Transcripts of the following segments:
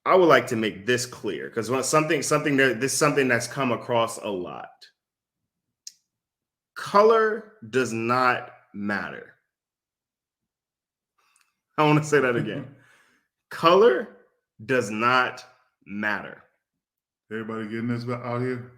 I would like to make this clear because something that's come across a lot. Color does not matter. I want to say that again. Color does not matter. Everybody getting this out here?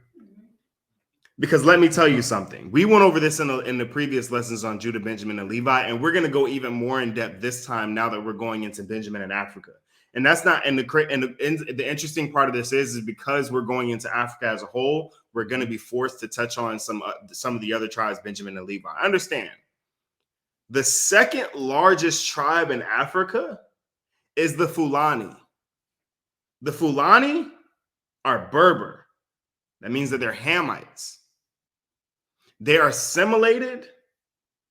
Because let me tell you something. We went over this in the previous lessons on Judah, Benjamin, and Levi, and we're going to go even more in depth this time now that we're going into Benjamin and Africa. And that's not the interesting part of this is because we're going into Africa as a whole, we're going to be forced to touch on some of the other tribes, Benjamin and Levi. I understand. The second largest tribe in Africa is the Fulani. The Fulani are Berber. That means that they're Hamites. They are assimilated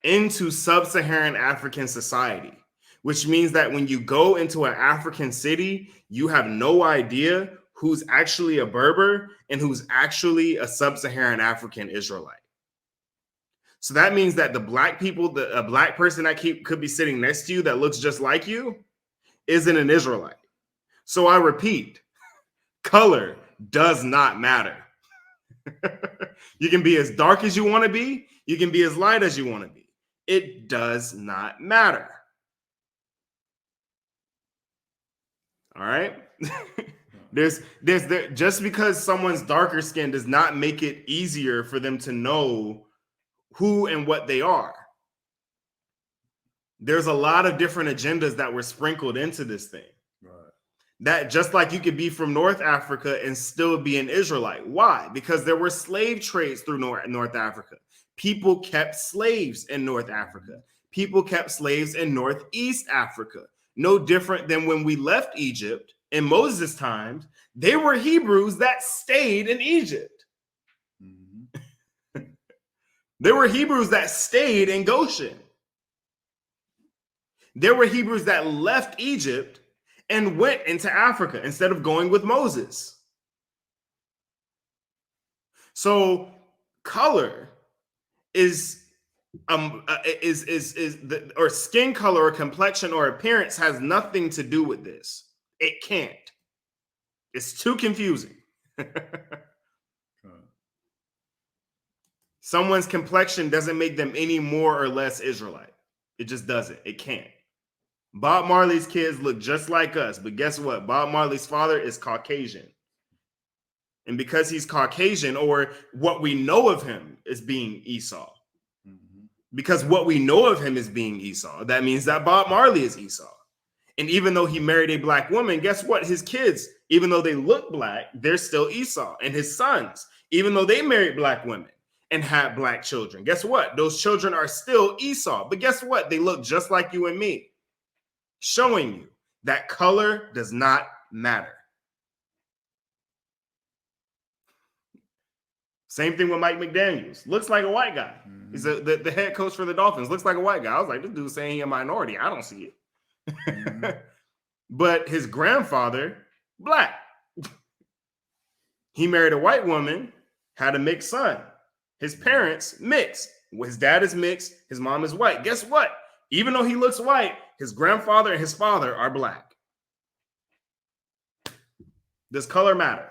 into sub-Saharan African society, which means that when you go into an African city, you have no idea who's actually a Berber and who's actually a sub-Saharan African Israelite. So that means that the black people, a black person that could be sitting next to you that looks just like you isn't an Israelite. So I repeat, color does not matter. You can be as dark as you want to be. You can be as light as you want to be. It does not matter. All right. Just because someone's darker skin does not make it easier for them to know who and what they are. There's a lot of different agendas that were sprinkled into this thing. Right. That just like you could be from North Africa and still be an Israelite. Why? Because there were slave trades through North Africa. People kept slaves in North Africa. People kept slaves in Northeast Africa. No different than when we left Egypt in Moses' times, they were Hebrews that stayed in Egypt. Mm-hmm. There were Hebrews that stayed in Goshen. There were Hebrews that left Egypt and went into Africa instead of going with Moses. So color is or skin color or complexion or appearance has nothing to do with this. It can't. It's too confusing. Someone's complexion doesn't make them any more or less Israelite. It just doesn't. It can't. Bob Marley's kids look just like us, but guess what? Bob Marley's father is Caucasian. And because he's Caucasian, or what we know of him is being Esau. Mm-hmm. Because what we know of him is being Esau, that means that Bob Marley is Esau. And even though he married a black woman, guess what? His kids, even though they look black, they're still Esau. And his sons, even though they married black women and had black children, guess what? Those children are still Esau. But guess what? They look just like you and me. Showing you that color does not matter. Same thing with Mike McDaniels. Looks like a white guy. Mm-hmm. He's the head coach for the Dolphins. Looks like a white guy. I was like, this dude's saying he's a minority. I don't see it. Mm-hmm. But his grandfather, black. He married a white woman, had a mixed son. His parents, mixed. His dad is mixed. His mom is white. Guess what? Even though he looks white, his grandfather and his father are black. Does color matter?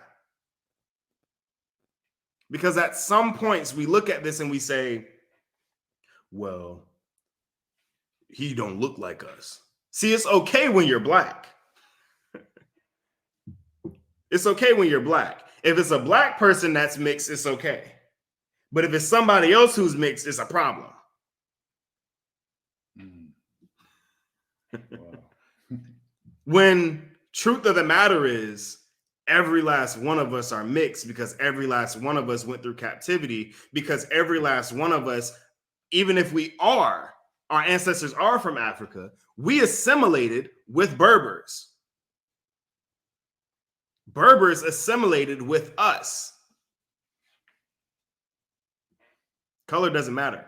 Because at some points we look at this and we say, well, he don't look like us. See, it's okay when you're black. It's okay when you're black. If it's a black person that's mixed, it's okay. But if it's somebody else who's mixed, it's a problem. Wow. When truth of the matter is, every last one of us are mixed because every last one of us went through captivity, because every last one of us, even if our ancestors are from Africa, we assimilated with Berbers. Berbers assimilated with us. Color doesn't matter.